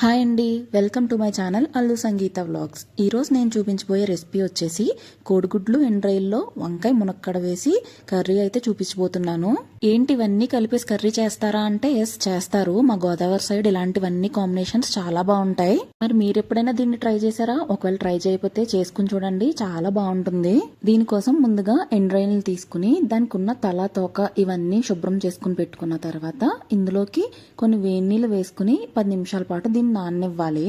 Hi అండి, welcome to my channel Allu Sangeetha vlogs. ఈరోజు నేను చూపించబోయే రెసిపీ వచ్చేసి కోడిగుడ్లు ఎండ్రాయిల్లో వంకాయ మునక్కడ వేసి కర్రీ అయితే చూపించబోతున్నాను. ఏంటి ఇవన్నీ కలిపేసి కర్రీ చేస్తారా అంటే ఎస్ చేస్తారు. మా గోదావరి సైడ్ ఇలాంటివన్నీ కాంబినేషన్స్ చాలా బాగుంటాయి. మరి మీరు ఎప్పుడైనా దీన్ని ట్రై చేశారా? ఒకవేళ ట్రై చేయకపోతే చేసుకుని చూడండి, చాలా బాగుంటుంది. దీనికోసం ముందుగా ఎండ్రాయిల్ని తీసుకుని దానికి ఉన్న తల తోక ఇవన్నీ శుభ్రం చేసుకుని పెట్టుకున్న తర్వాత ఇందులోకి కొన్ని వేడి నీళ్ళు వేసుకుని 10 నిమిషాల పాటు దీన్ని నాననివ్వాలి.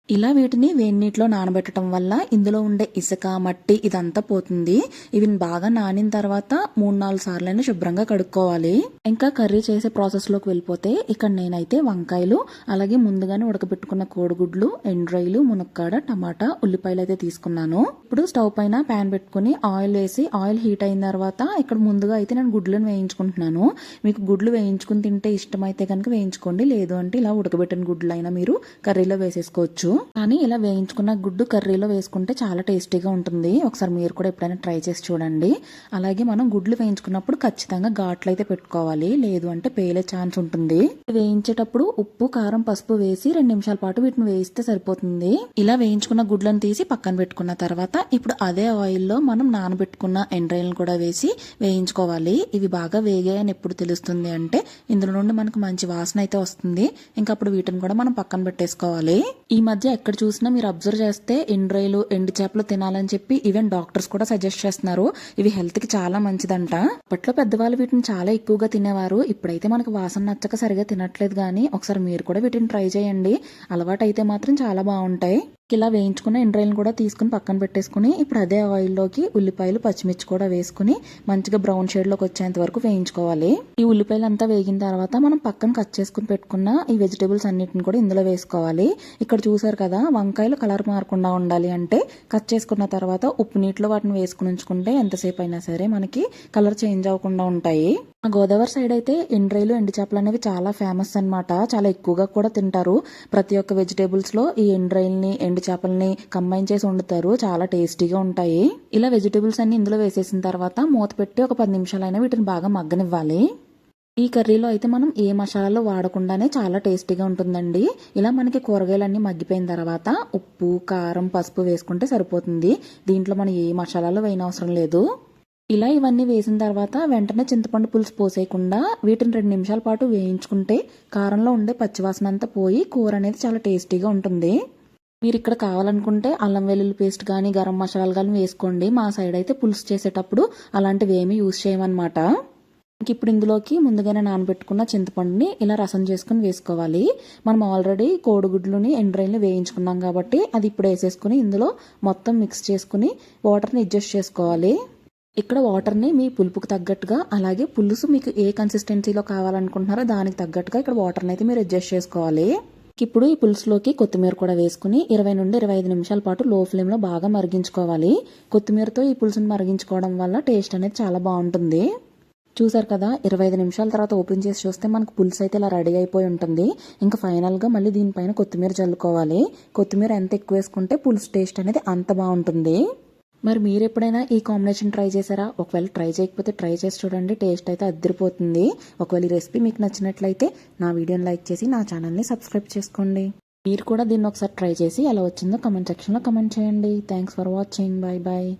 ఇలా వీటిని వేడి నీటిలో నానబెట్టడం వల్ల ఇందులో ఉండే ఇసుక మట్టి ఇదంతా పోతుంది. ఇవి బాగా నానిన తర్వాత 3-4 సార్లైనా శుభ్రంగా కడుక్కోవాలి. ఇంకా కర్రీ చేసే ప్రాసెస్ లోకి వెళ్ళిపోతే ఇక్కడ నేనైతే వంకాయలు, అలాగే ముందుగానే ఉడకబెట్టుకున్న కోడిగుడ్లు, ఎండ్రాయిలు, మునక్కాడ, టమాటా, ఉల్లిపాయలు అయితే తీసుకున్నాను. ఇప్పుడు స్టవ్ పైన ప్యాన్ పెట్టుకుని ఆయిల్ వేసి ఆయిల్ హీట్ అయిన తర్వాత ఇక్కడ ముందుగా అయితే నేను గుడ్లను వేయించుకుంటున్నాను. మీకు గుడ్లు వేయించుకుని తింటే ఇష్టమైతే కనుక వేయించుకోండి, లేదు అంటే ఇలా ఉడకబెట్టిన గుడ్లు అయినా మీరు కర్రీలో వేసేసుకోవచ్చు. కానీ ఇలా వేయించుకున్న గుడ్డు కర్రీలో వేసుకుంటే చాలా టేస్టీగా ఉంటుంది. ఒకసారి మీరు కూడా ఎప్పుడైనా ట్రై చేసి చూడండి. అలాగే మనం గుడ్లు వేయించుకున్నప్పుడు ఖచ్చితంగా ఘాట్లు అయితే పెట్టుకోవాలి, లేదు అంటే పేలే ఛాన్స్ ఉంటుంది. వేయించేటప్పుడు ఉప్పు, కారం, పసుపు వేసి 2 నిమిషాల పాటు వీటిని వేయిస్తే సరిపోతుంది. ఇలా వేయించుకున్న గుడ్లను తీసి పక్కన పెట్టుకున్న తర్వాత ఇప్పుడు అదే ఆయిల్లో మనం నానబెట్టుకున్న ఎండ్రాయిల్ని కూడా వేసి వేయించుకోవాలి. ఇవి బాగా వేగాయని ఎప్పుడు తెలుస్తుంది అంటే ఇందులో నుండి మనకు మంచి వాసన అయితే వస్తుంది. ఇంకా అప్పుడు వీటిని కూడా మనం పక్కన పెట్టేసుకోవాలి. ఈ మధ్య ఎక్కడ చూసినా మీరు అబ్జర్వ్ చేస్తే ఎండ్రాయిలు, ఎండు చేపలు తినాలని చెప్పి ఈవెన్ డాక్టర్స్ కూడా సజెస్ట్ చేస్తున్నారు. ఇవి హెల్త్ కి చాలా మంచిదంట. అప్పట్లో పెద్దవాళ్ళు వీటిని చాలా ఎక్కువగా తినేవారు. ఇప్పుడైతే మనకు వాసన నచ్చక సరిగా తినట్లేదు. కానీ ఒకసారి మీరు కూడా వీటిని ట్రై చేయండి. అలవాటు అయితే మాత్రం చాలా బాగుంటాయి. ఇలా వేయించుకున్న ఎండ్రాయిల్ని కూడా తీసుకుని పక్కన పెట్టేసుకుని ఇప్పుడు అదే ఆయిల్లోకి ఉల్లిపాయలు, పచ్చిమిర్చి కూడా వేసుకుని మంచిగా బ్రౌన్ షేడ్ లోకి వచ్చేంత వరకు వేయించుకోవాలి. ఈ ఉల్లిపాయలు అంతా వేగిన తర్వాత మనం పక్కన కట్ చేసుకుని పెట్టుకున్న ఈ వెజిటేబుల్స్ అన్నిటిని కూడా ఇందులో వేసుకోవాలి. ఇక్కడ చూసారు కదా, వంకాయలు కలర్ మారకుండా ఉండాలి అంటే కట్ చేసుకున్న తర్వాత ఉప్పు నీటిలో వాటిని వేసుకుని ఉంచుకుంటే ఎంతసేపు అయినా సరే మనకి కలర్ చేంజ్ అవ్వకుండా ఉంటాయి. ఆ గోదావరి సైడ్ అయితే ఎండ్రాయిలు, ఎండు చేపలు అనేవి చాలా ఫేమస్ అన్నమాట. చాలా ఎక్కువగా కూడా తింటారు. ప్రతి ఒక్క వెజిటేబుల్స్ లో ఈ ఎండ్రాయిల్ని, ఎండు చేపల్ని కంబైన్ చేసి వండుతారు. చాలా టేస్టీగా ఉంటాయి. ఇలా వెజిటేబుల్స్ అన్ని ఇందులో వేసేసిన తర్వాత మూత పెట్టి ఒక 10 నిమిషాలైనా వీటిని బాగా మగ్గనివ్వాలి. ఈ కర్రీలో అయితే మనం ఏ మసాలాలు వాడకుండానే చాలా టేస్టీగా ఉంటుందండి. ఇలా మనకి కూరగాయలన్నీ మగ్గిపోయిన తర్వాత ఉప్పు, కారం, పసుపు వేసుకుంటే సరిపోతుంది. దీంట్లో మనం ఏ మసాలాలు వేయనవసరం లేదు. ఇలా ఇవన్నీ వేసిన తర్వాత వెంటనే చింతపండు పులుసు పోసేయకుండా వీటిని 2 నిమిషాల పాటు వేయించుకుంటే కారంలో ఉండే పచ్చివాసన అంతా పోయి కూర అనేది చాలా టేస్టీగా ఉంటుంది. మీరు ఇక్కడ కావాలనుకుంటే అల్లం వెల్లుల్లి పేస్ట్ కానీ, గరం మసాలాలు కానీ వేసుకోండి. మా సైడ్ అయితే పులుసు చేసేటప్పుడు అలాంటివి ఏమీ యూజ్ చేయమన్నమాట. ఇప్పుడు ఇందులోకి ముందుగానే నానబెట్టుకున్న చింతపండుని ఇలా రసం చేసుకుని వేసుకోవాలి. మనం ఆల్రెడీ కోడిగుడ్లుని, ఎండ్రాయిల్ని వేయించుకున్నాం కాబట్టి అది ఇప్పుడు వేసేసుకుని ఇందులో మొత్తం మిక్స్ చేసుకుని వాటర్ని అడ్జస్ట్ చేసుకోవాలి. ఇక్కడ వాటర్ని మీ పులుపుకు తగ్గట్టుగా, అలాగే పులుసు మీకు ఏ కన్సిస్టెన్సీలో కావాలనుకుంటున్నారో దానికి తగ్గట్టుగా ఇక్కడ వాటర్ని అయితే మీరు అడ్జస్ట్ చేసుకోవాలి. ఇప్పుడు ఈ పులుసులోకి కొత్తిమీర కూడా వేసుకుని 20 నుండి 25 నిమిషాల పాటు లో ఫ్లేమ్లో బాగా మరిగించుకోవాలి. కొత్తిమీరతో ఈ పులుసుని మరిగించుకోవడం వల్ల టేస్ట్ అనేది చాలా బాగుంటుంది. చూసారు కదా, 25 నిమిషాల తర్వాత ఓపెన్ చేసి చూస్తే మనకు పులుసు అయితే ఇలా రెడీ అయిపోయి ఉంటుంది. ఇంకా ఫైనల్గా మళ్ళీ దీనిపైన కొత్తిమీర చల్లుకోవాలి. కొత్తిమీర ఎంత ఎక్కువ వేసుకుంటే పులుసు టేస్ట్ అనేది అంత బాగుంటుంది. మరి మీరు ఎప్పుడైనా ఈ కాంబినేషన్ ట్రై చేశారా? ఒకవేళ ట్రై చేయకపోతే ట్రై చేసి చూడండి, టేస్ట్ అయితే అదిరిపోతుంది. ఒకవేళ ఈ రెసిపీ మీకు నచ్చినట్లయితే నా వీడియోని లైక్ చేసి నా ఛానల్ని సబ్స్క్రైబ్ చేసుకోండి. మీరు కూడా దీన్ని ఒకసారి ట్రై చేసి ఎలా వచ్చిందో కమెంట్ సెక్షన్లో కమెంట్ చేయండి. Thanks for watching. Bye bye.